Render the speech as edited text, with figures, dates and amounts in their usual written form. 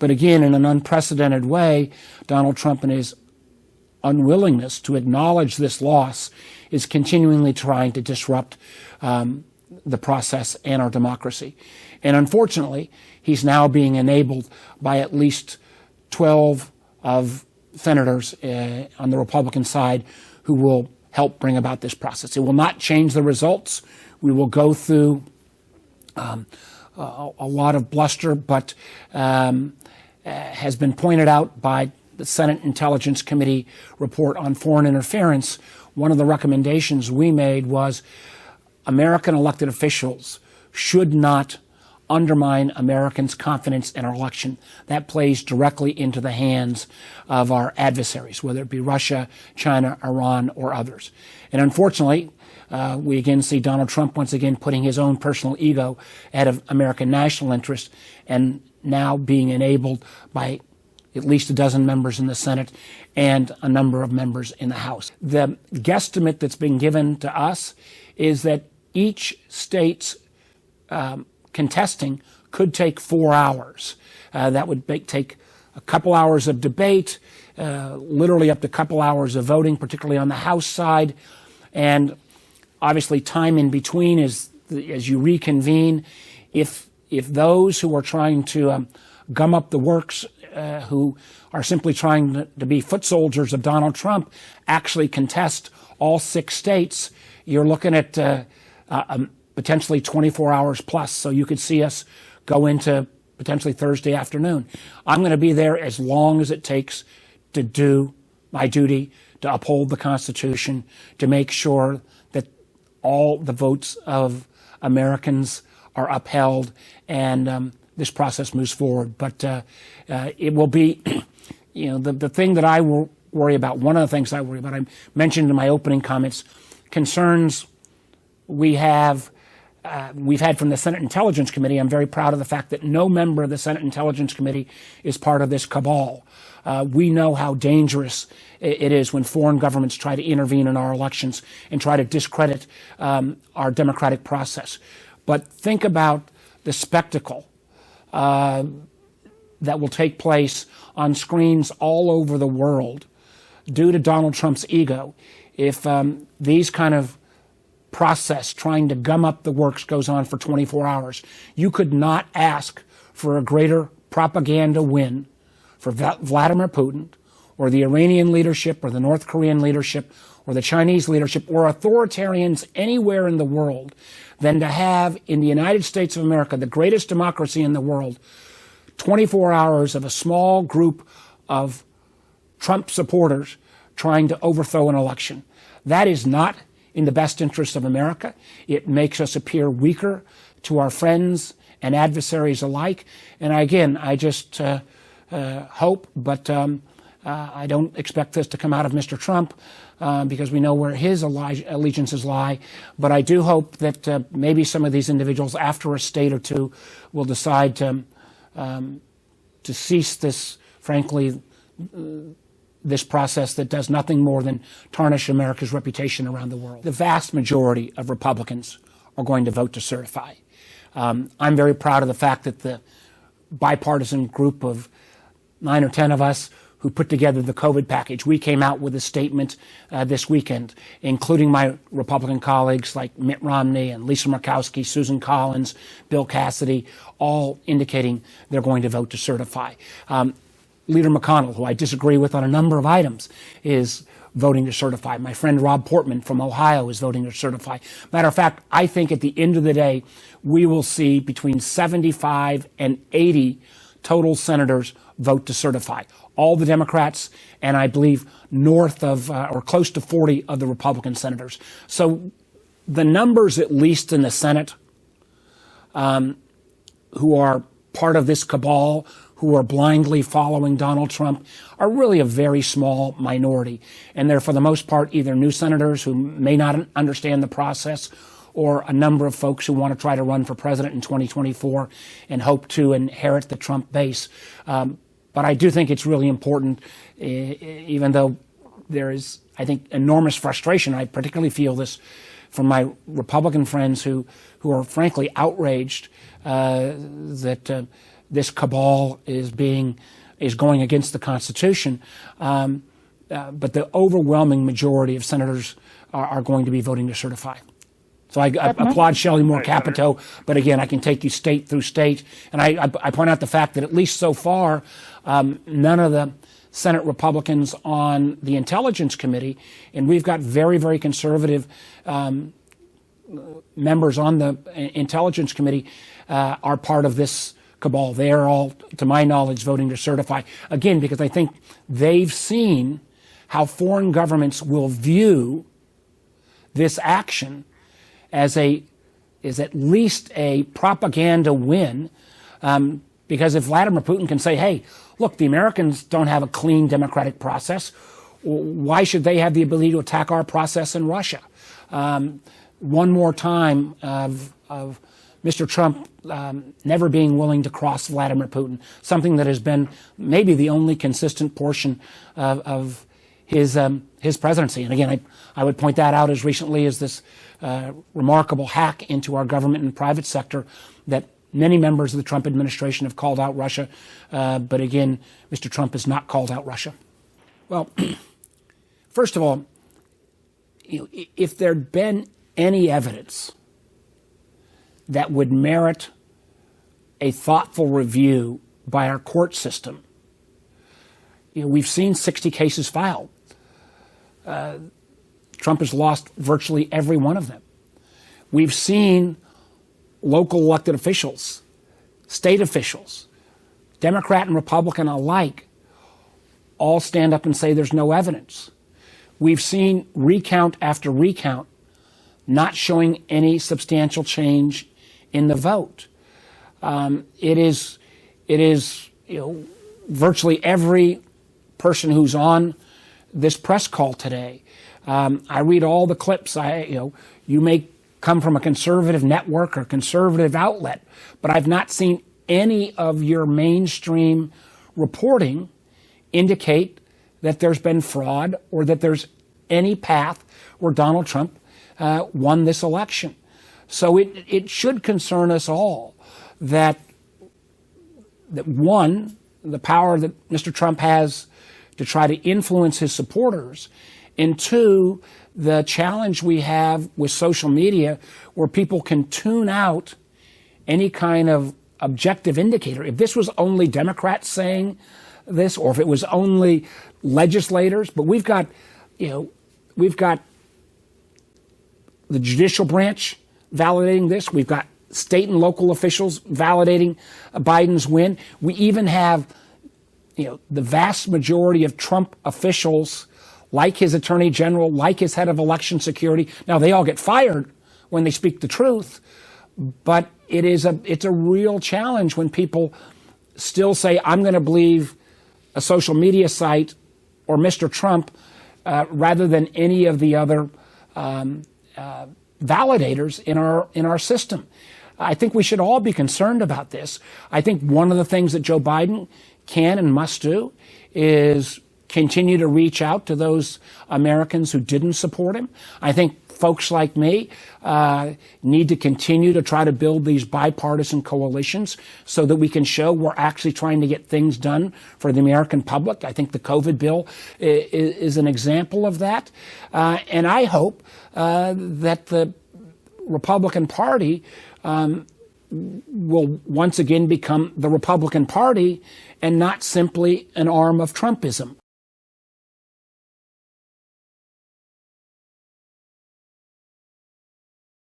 But again, in an unprecedented way, Donald Trump, in his unwillingness to acknowledge this loss, is continually trying to disrupt the process and our democracy. And unfortunately, he's now being enabled by at least 12 of senators on the Republican side who will help bring about this process. It will not change the results. We will go through a lot of bluster, but has been pointed out by the Senate Intelligence Committee report on foreign interference. One of the recommendations we made was American elected officials should not undermine Americans' confidence in our election. That plays directly into the hands of our adversaries, whether it be Russia, China, Iran, or others. And unfortunately, we again see Donald Trump once again putting his own personal ego ahead of American national interest, and now being enabled by at least a dozen members in the Senate and a number of members in the House. The guesstimate that's been given to us is that each state's contesting could take 4 hours. That would take a couple hours of debate, literally up to a couple hours of voting, particularly on the House side. And obviously time in between as you reconvene. If those who are trying to gum up the works, who are simply trying to be foot soldiers of Donald Trump, actually contest all 6 states, you're looking at potentially 24 hours plus. So you could see us go into potentially Thursday afternoon. I'm going to be there as long as it takes to do my duty, to uphold the Constitution, to make sure that all the votes of Americans are upheld and this process moves forward. But it will be, the thing that I will worry about, one of the things I worry about, I mentioned in my opening comments, concerns we've had from the Senate Intelligence Committee. I'm very proud of the fact that no member of the Senate Intelligence Committee is part of this cabal. We know how dangerous it is when foreign governments try to intervene in our elections and try to discredit our democratic process. But think about the spectacle that will take place on screens all over the world due to Donald Trump's ego if these kind of process trying to gum up the works goes on for 24 hours. You could not ask for a greater propaganda win for Vladimir Putin or the Iranian leadership or the North Korean leadership or the Chinese leadership or authoritarians anywhere in the world than to have in the United States of America, the greatest democracy in the world, 24 hours of a small group of Trump supporters trying to overthrow an election. That is not in the best interest of America. It makes us appear weaker to our friends and adversaries alike. And again, I just hope, but I don't expect this to come out of Mr. Trump because we know where his allegiances lie. But I do hope that maybe some of these individuals, after a state or two, will decide to cease this, frankly, this process that does nothing more than tarnish America's reputation around the world. The vast majority of Republicans are going to vote to certify. I'm very proud of the fact that the bipartisan group of 9 or 10 of us who put together the COVID package, we came out with a statement this weekend, including my Republican colleagues like Mitt Romney and Lisa Murkowski, Susan Collins, Bill Cassidy, all indicating they're going to vote to certify. Leader McConnell, who I disagree with on a number of items, is voting to certify. My friend Rob Portman from Ohio is voting to certify. Matter of fact, I think at the end of the day, we will see between 75 and 80 total senators vote to certify. All the Democrats, and I believe north of or close to 40 of the Republican senators. So the numbers, at least in the Senate, who are part of this cabal, who are blindly following Donald Trump, are really a very small minority. And they're, for the most part, either new senators who may not understand the process or a number of folks who want to try to run for president in 2024 and hope to inherit the Trump base. But I do think it's really important, even though there is, I think, enormous frustration. I particularly feel this from my Republican friends who are frankly outraged that this cabal is going against the Constitution. But the overwhelming majority of senators are going to be voting to certify. So I applaud Shelley Moore Capito, but again, I can take you state through state. And I point out the fact that at least so far, none of the Senate Republicans on the Intelligence Committee, and we've got very, very conservative members on the Intelligence Committee, are part of this cabal. They are all, to my knowledge, voting to certify. Again, because I think they've seen how foreign governments will view this action as at least a propaganda win, because if Vladimir Putin can say, hey, look, the Americans don't have a clean democratic process, why should they have the ability to attack our process in Russia? One more time of Mr. Trump never being willing to cross Vladimir Putin, something that has been maybe the only consistent portion of his presidency. And again, I would point that out as recently as this remarkable hack into our government and private sector that many members of the Trump administration have called out Russia. But again, Mr. Trump has not called out Russia. Well, first of all, if there'd been any evidence that would merit a thoughtful review by our court system, we've seen 60 cases filed. Trump has lost virtually every one of them. We've seen local elected officials, state officials, Democrat and Republican alike, all stand up and say there's no evidence. We've seen recount after recount not showing any substantial change in the vote. It is virtually every person who's on this press call today. I read all the clips. You may come from a conservative network or conservative outlet, but I've not seen any of your mainstream reporting indicate that there's been fraud or that there's any path where Donald Trump won this election. So it should concern us all that one, the power that Mr. Trump has to try to influence his supporters, and two, the challenge we have with social media where people can tune out any kind of objective indicator. If this was only Democrats saying this, or if it was only legislators, but we've got the judicial branch validating this. We've got state and local officials validating Biden's win. We even have, the vast majority of Trump officials, like his attorney general, like his head of election security. Now, they all get fired when they speak the truth, but it's a real challenge when people still say, I'm going to believe a social media site or Mr. Trump rather than any of the other validators in our system. I think we should all be concerned about this. I think one of the things that Joe Biden can and must do is continue to reach out to those Americans who didn't support him. I think folks like me need to continue to try to build these bipartisan coalitions so that we can show we're actually trying to get things done for the American public. I think the COVID bill is an example of that. And I hope that the Republican Party will once again become the Republican Party and not simply an arm of Trumpism.